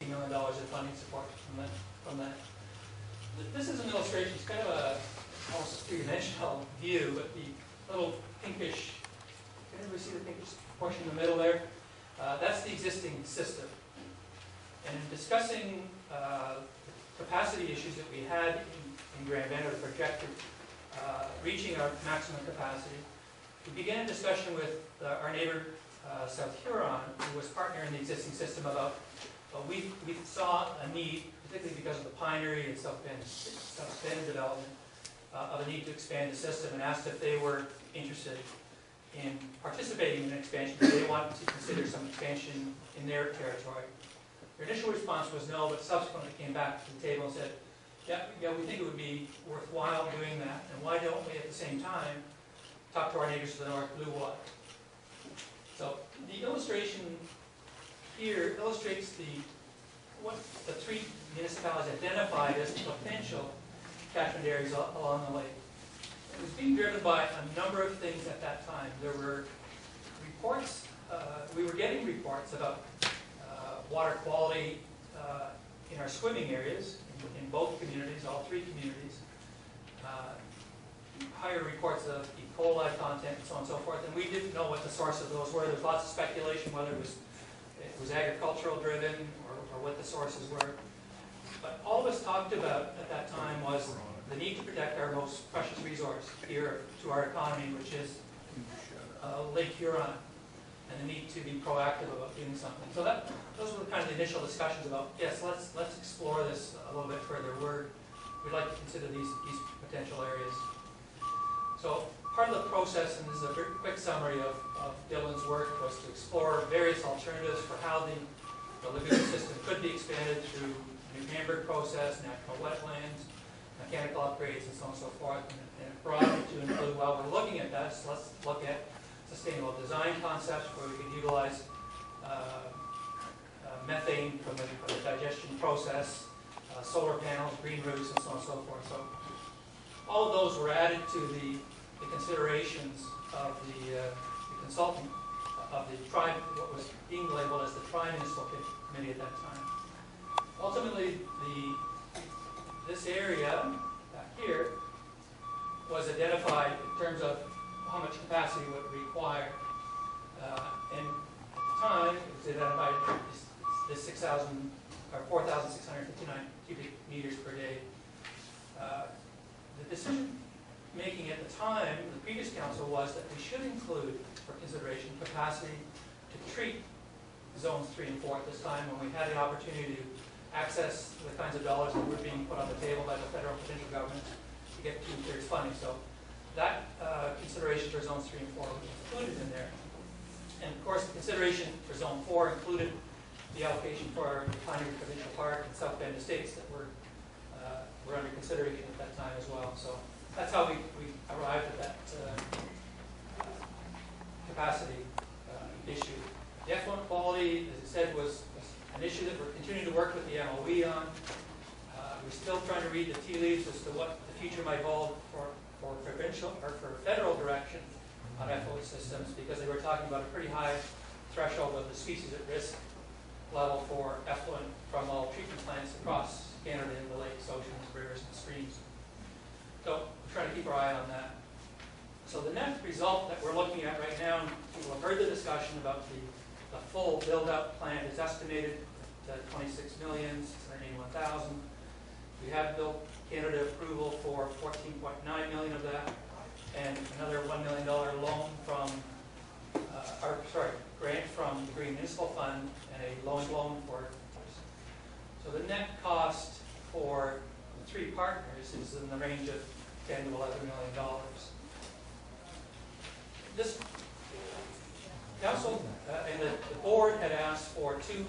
million of funding support from that. This is an illustration. It's kind of a almost three-dimensional view, but the little pinkish, can everybody see the pinkish portion in the middle there? That's the existing system. And in discussing capacity issues that we had in Grand Bend, or the projected reaching our maximum capacity, we began a discussion with our neighbor South Huron, who was partner in the existing system, about we saw a need, particularly because of the Pinery and South Bend development, of a need to expand the system, and asked if they were interested in participating in an expansion, because they wanted to consider some expansion in their territory. Their initial response was no, but subsequently came back to the table and said, yeah, we think it would be worthwhile doing that, and why don't we at the same time talk to our neighbors to the north, Blue Water. So the illustration here illustrates what the three municipalities identified as potential catchment areas along the lake. It was being driven by a number of things at that time. There were reports, we were getting reports about water quality in our swimming areas, in both communities, all three communities. Higher reports of E. coli content and so on and so forth, and we didn't know what the source of those were. There was lots of speculation whether it was agricultural driven or what the sources were. But all of us talked about at that time was the need to protect our most precious resource here to our economy, which is Lake Huron, and the need to be proactive about doing something. So those were kind of the initial discussions about, yes, let's explore this a little bit further. We'd like to consider these potential areas. So part of the process, and this is a very quick summary of Dylan's work, was to explore various alternatives for how the lagoon system could be expanded through New Hamburg process, natural wetlands, mechanical upgrades, and so on and so forth. And it broadened to include, while we're looking at that, so let's look at sustainable design concepts where we could utilize methane from the digestion process, solar panels, green roofs, and so on and so forth. So all of those were added to the considerations of the consultant of the what was being labeled as the Tri-Municipal Committee at that time. Ultimately, this area back here was identified in terms of how much capacity it would require. And at the time, it was identified this 6,000 or 4,659 cubic meters per day. The decision making at the time, the previous council, was that we should include, for consideration, capacity to treat zones 3 and 4 at this time, when we had the opportunity to access the kinds of dollars that were being put on the table by the federal and provincial governments to get 2/3 funding. So that consideration for zones 3 and 4 was included in there. And of course, the consideration for zone 4 included the allocation for Pinery Provincial Park and South Bend Estates that were under consideration at that time as well. So that's how we arrived at that capacity issue. The effluent quality, as I said, was an issue that we're continuing to work with the MOE on. We're still trying to read the tea leaves as to what the future might hold for provincial or for federal direction on effluent systems, because they were talking about a pretty high threshold of the species at risk level for effluent from all treatment plants across Canada in the lakes, oceans, rivers, and streams. So we're trying to keep our eye on that. So the net result that we're looking at right now, people have heard the discussion about the full build-out plan is estimated to $26,681,000. We have Built Canada approval for $14.9 million of that, and another $1 million loan from, grant from the Green Municipal Fund, and a loan for. So the net cost for the three partners is in the range of $10 to $11 million. This council and the board had asked for two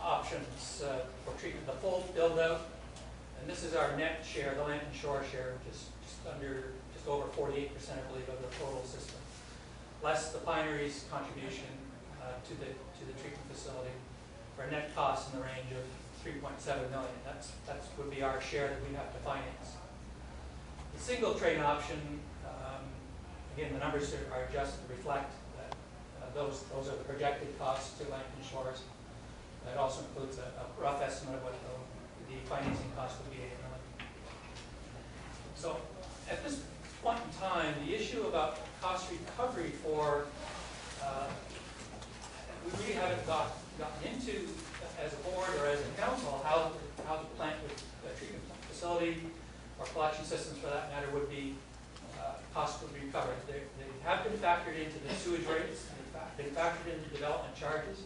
options for treatment: the full build-out, and this is our net share, the land and shore share, which is just over 48%, I believe, of the total system, less the Pinery's contribution to the treatment facility, for a net cost in the range of $3.7 million. That would be our share that we have to finance. The single train option, again, the numbers are adjusted to reflect that those are the projected costs to land and shores. That also includes a rough estimate of what the financing cost would be annually. So at this point in time, the issue about cost recovery for, we really haven't gotten into as a board or as a council how the plant would, the treatment facility or collection systems for that matter would be cost would be recovered. They have been factored into the sewage rates, they've been factored into development charges.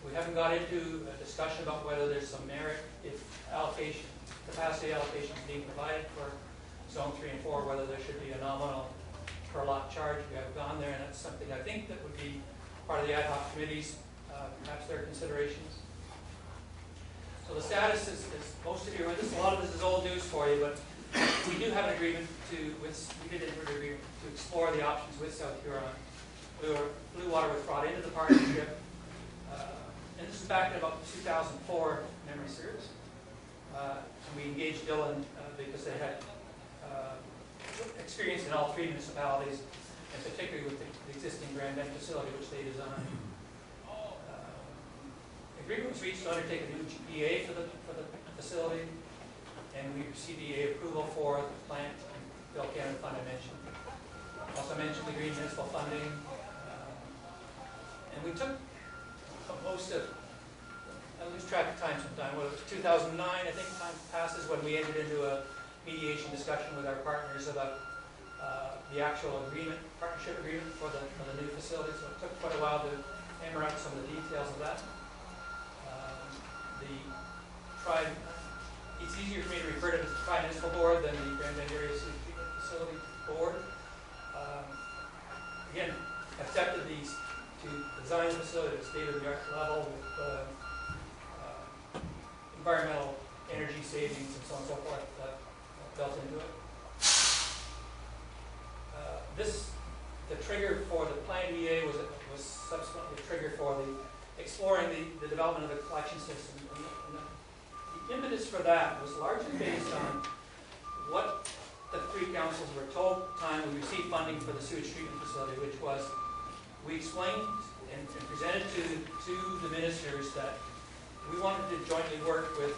We haven't got into a discussion about whether there's some merit if allocation, capacity allocation is being provided for zone 3 and 4, whether there should be a nominal per lot charge. We haven't gone there, and that's something I think that would be part of the ad hoc committees, perhaps their considerations. So the status is most of you are with us. A lot of this is old news for you, but we do have an agreement we did enter an agreement to explore the options with South Huron. Blue Water was brought into the partnership. And this is back in about 2004, memory serves. And we engaged Dylan because they had experience in all 3 municipalities, and particularly with the existing Grand Bend facility, which they designed. Agreement was reached to undertake a new EA for the facility, and we received EA approval for the plant and Bill Canada Fund I mentioned. Also mentioned the green municipal funding, and we took most of, I lose track of time sometime, well, it was 2009, I think time passes, when we entered into a mediation discussion with our partners about the actual agreement, partnership agreement for the new facility, so it took quite a while to hammer out some of the details of that. It's easier for me to refer to it as the Tri-Municipal Board than the Grand Bend Area Sewage Treatment Facility Board. Again, accepted these to design the facility at a state-of-the-art level with environmental energy savings and so on and so forth built into it. The trigger for the planned EA was subsequently a trigger for exploring the development of the collection system. And the impetus for that was largely based on what the 3 councils were told at the time we received funding for the sewage treatment facility, which was we explained and presented to the ministers that we wanted to jointly work with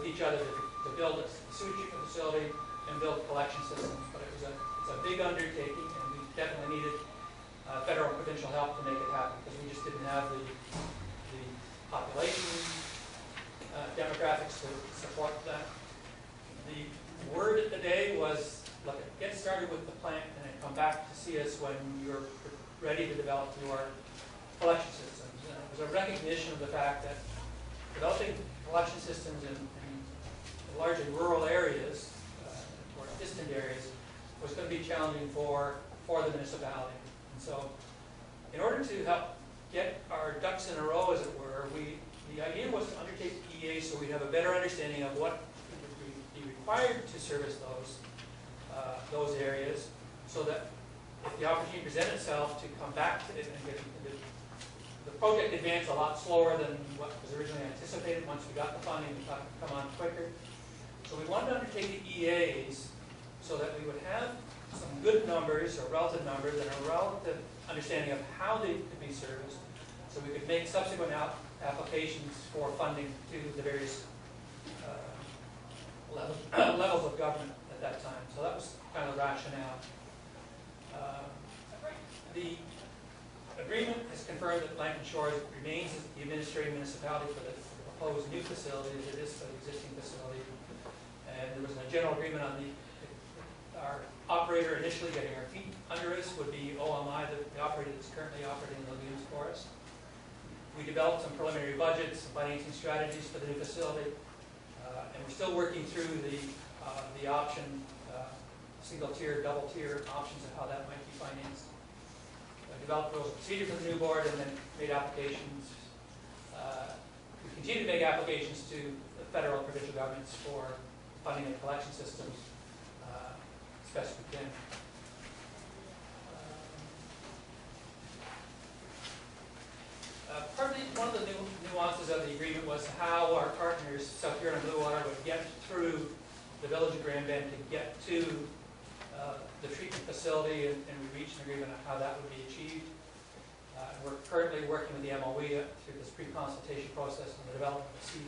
each other to build a sewage treatment facility and build collection systems. But it's a big undertaking, and we definitely needed federal and provincial help to make it happen because we just didn't have the population demographics to support that. The word of the day was, look, get started with the plant and then come back to see us when you're ready to develop your collection systems. And it was a recognition of the fact that developing collection systems in largely rural areas or distant areas was going to be challenging for the municipality. And so in order to help get our ducks in a row, as it were, the idea was to undertake the EA so we'd have a better understanding of what would be required to service those areas, so that if the opportunity presented itself to come back to it and get the project advanced a lot slower than what was originally anticipated. Once we got the funding, we thought it would come on quicker. So we wanted to undertake the EAs so that we would have some good numbers or relative numbers and a relative understanding of how they could be serviced, so we could make subsequent applications for funding to the various levels of government at that time. So that was kind of the rationale. The agreement has confirmed that Lambton Shores remains the administrative municipality for the proposed new facility as it is for the existing facility. And there was a general agreement on our operator initially getting our feet under us would be OMI, the operator that's currently operating the lagoons for us. We developed some preliminary budgets and financing strategies for the new facility, and we're still working through the option, single tier, double tier options of how that might be financed. Developed rules of procedure for the new board and then made applications. We continue to make applications to the federal and provincial governments for funding and collection systems as best we can. One of the nuances of the agreement was how our partners, South Huron and Blue Water, would get through the village of Grand Bend to get to the treatment facility, and we reached an agreement on how that would be achieved. We're currently working with the MOE through this pre-consultation process on the development of